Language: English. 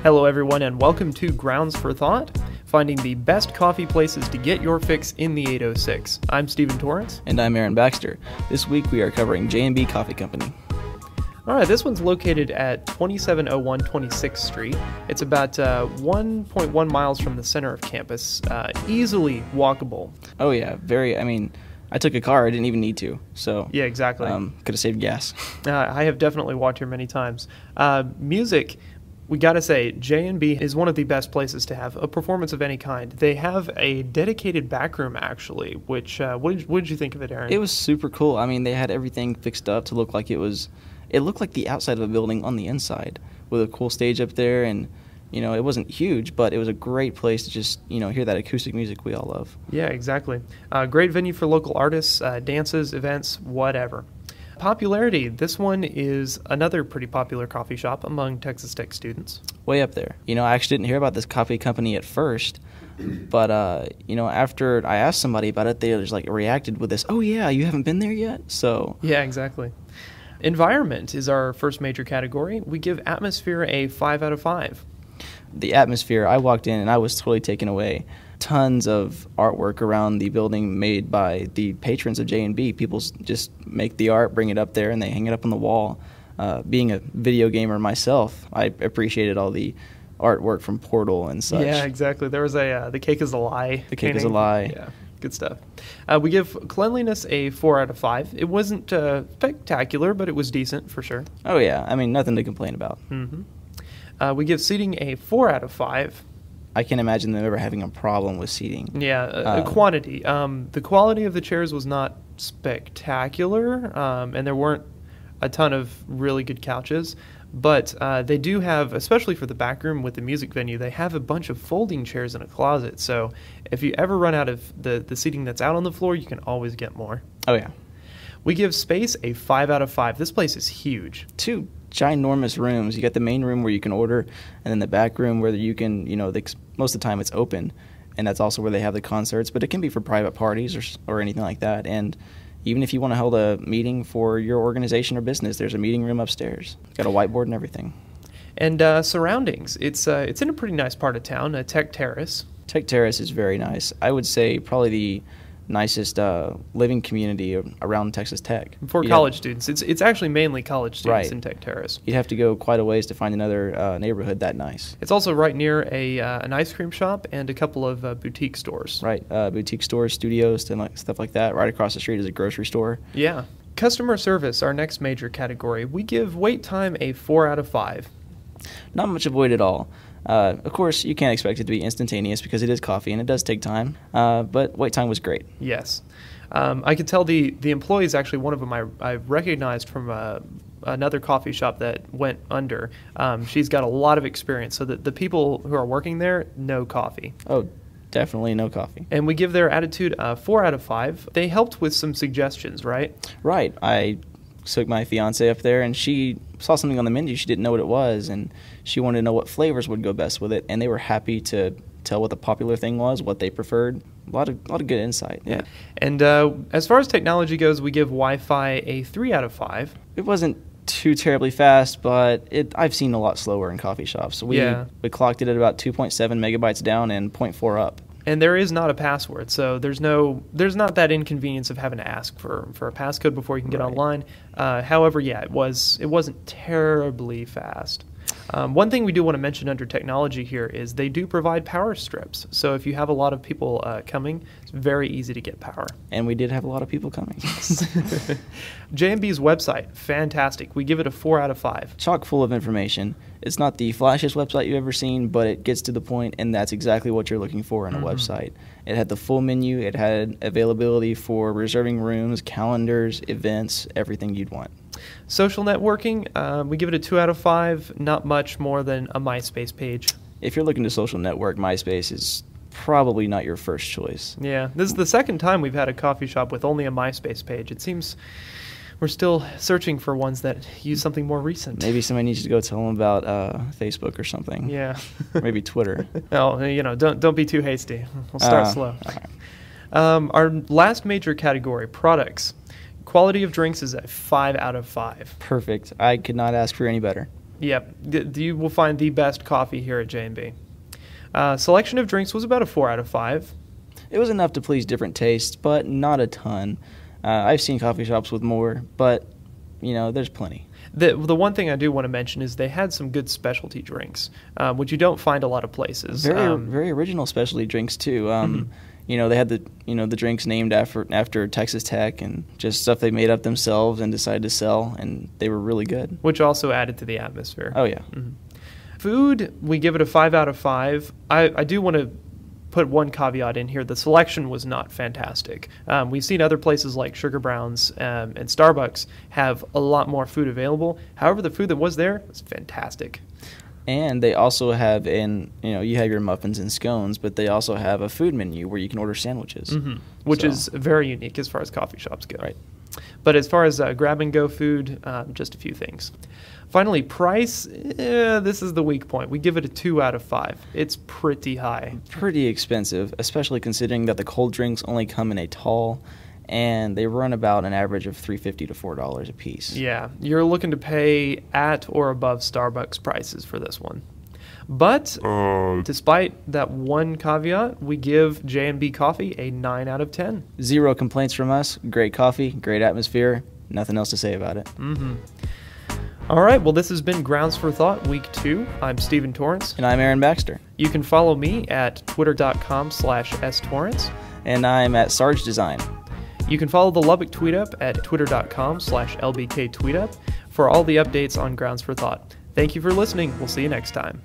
Hello everyone and welcome to Grounds for Thought, finding the best coffee places to get your fix in the 806. I'm Stephen Torrance. And I'm Aaron Baxter. This week we are covering J&B Coffee Company. Alright, this one's located at 2701 26th Street. It's about 1.1 miles from the center of campus, easily walkable. Oh yeah, I took a car, I didn't even need to, so... Yeah, exactly. Could have saved gas. I have definitely walked here many times. Music... We gotta say, J&B is one of the best places to have a performance of any kind. They have a dedicated back room, actually, which, what did you think of it, Aaron? It was super cool. I mean, they had everything fixed up to look like it looked like the outside of a building on the inside, with a cool stage up there, and, it wasn't huge, but it was a great place to just, hear that acoustic music we all love. Yeah, exactly. Great venue for local artists, dances, events, whatever. Popularity. This one is another pretty popular coffee shop among Texas Tech students. Way up there. I actually didn't hear about this coffee company at first, but, after I asked somebody about it, they just, reacted with this, "Oh, yeah, you haven't been there yet?" So... Yeah, exactly. Environment is our first major category. We give atmosphere a 5 out of 5. The atmosphere, I walked in and I was totally taken away. Tons of artwork around the building made by the patrons of J&B. People just make the art, bring it up there, and they hang it up on the wall. Being a video gamer myself, I appreciated all the artwork from Portal and such. Yeah, exactly. There was The Cake is a Lie. The Cake is a Lie. Yeah, good stuff. We give cleanliness a 4 out of 5. It wasn't spectacular, but it was decent for sure. Oh, yeah. Nothing to complain about. Mm-hmm. We give seating a 4 out of 5. I can't imagine them ever having a problem with seating. Yeah, quantity. The quality of the chairs was not spectacular, and there weren't a ton of really good couches. But they do have, especially for the back room with the music venue, they have a bunch of folding chairs in a closet. So if you ever run out of the seating that's out on the floor, you can always get more. Oh, yeah. We give space a 5 out of 5. This place is huge. 2 ginormous rooms. You got the main room where you can order, and then the back room where you can, most of the time it's open, and that's also where they have the concerts, but it can be for private parties or anything like that. And even if you want to hold a meeting for your organization or business, there's a meeting room upstairs. It's got a whiteboard and everything. And surroundings. It's in a pretty nice part of town, Tech Terrace. Tech Terrace is very nice. I would say probably the nicest living community around Texas Tech. For college students. It's actually mainly college students in Tech Terrace. You'd have to go quite a ways to find another neighborhood that nice. It's also right near an ice cream shop and a couple of boutique stores. Right, boutique stores, studios, and stuff like that. Right across the street is a grocery store. Yeah. Customer service, our next major category. We give wait time a 4 out of 5. Not much of wait at all. Of course, you can't expect it to be instantaneous because it is coffee and it does take time, but wait time was great. Yes. I could tell the employees, actually one of them I recognized from another coffee shop that went under. She's got a lot of experience, so that the people who are working there know coffee. Oh, definitely no coffee. And we give their attitude a 4 out of 5. They helped with some suggestions, right? Right. I took my fiance up there, and she saw something on the menu. She didn't know what it was, and she wanted to know what flavors would go best with it, and they were happy to tell what the popular thing was, what they preferred. A lot of good insight. Yeah. And as far as technology goes, we give Wi-Fi a 3 out of 5. It wasn't too terribly fast, but I've seen a lot slower in coffee shops. We clocked it at about 2.7 megabytes down and 0.4 up. And there is not a password, so there's not that inconvenience of having to ask for a passcode before you can get online. However, yeah, it wasn't terribly fast. One thing we do want to mention under technology here is they do provide power strips. So if you have a lot of people coming, it's very easy to get power. And we did have a lot of people coming. J&B's website, fantastic. We give it a 4 out of 5. Chock full of information. It's not the flashiest website you've ever seen, but it gets to the point, and that's exactly what you're looking for in a website. It had the full menu. It had availability for reserving rooms, calendars, events, everything you'd want. Social networking, we give it a 2 out of 5, not much more than a MySpace page. If you're looking to social network, MySpace is probably not your first choice. Yeah, this is the second time we've had a coffee shop with only a MySpace page. It seems we're still searching for ones that use something more recent. Maybe somebody needs to go tell them about Facebook or something. Yeah. Maybe Twitter. Oh, don't be too hasty. We'll start slow. Right. Our last major category, products. Quality of drinks is a 5 out of 5. Perfect. I could not ask for any better. Yep, you will find the best coffee here at J&B. Selection of drinks was about a 4 out of 5. It was enough to please different tastes, but not a ton. I've seen coffee shops with more, but, there's plenty. The one thing I do want to mention is they had some good specialty drinks, which you don't find a lot of places. Very original specialty drinks, too. They had the drinks named after Texas Tech and just stuff they made up themselves and decided to sell, and they were really good. Which also added to the atmosphere. Oh, yeah. Mm-hmm. Food, we give it a 5 out of 5. I do want to put one caveat in here. The selection was not fantastic. We've seen other places like Sugar Brown's and Starbucks have a lot more food available. However, the food that was there was fantastic. And they also have you have your muffins and scones, but they also have a food menu where you can order sandwiches. Which is very unique as far as coffee shops go. Right. But as far as grab-and-go food, just a few things. Finally, price, this is the weak point. We give it a 2 out of 5. It's pretty high. Pretty expensive, especially considering that the cold drinks only come in a tall, and they run about an average of $3.50 to $4 a piece. Yeah, you're looking to pay at or above Starbucks prices for this one. But despite that one caveat, we give J&B Coffee a 9 out of 10. 0 complaints from us. Great coffee, great atmosphere. Nothing else to say about it. All right, well, this has been Grounds for Thought, Week 2. I'm Stephen Torrance. And I'm Aaron Baxter. You can follow me at twitter.com/storrance. And I'm at Sarge Design. You can follow the Lubbock Tweet Up at twitter.com/LBK Tweetup for all the updates on Grounds for Thought. Thank you for listening. We'll see you next time.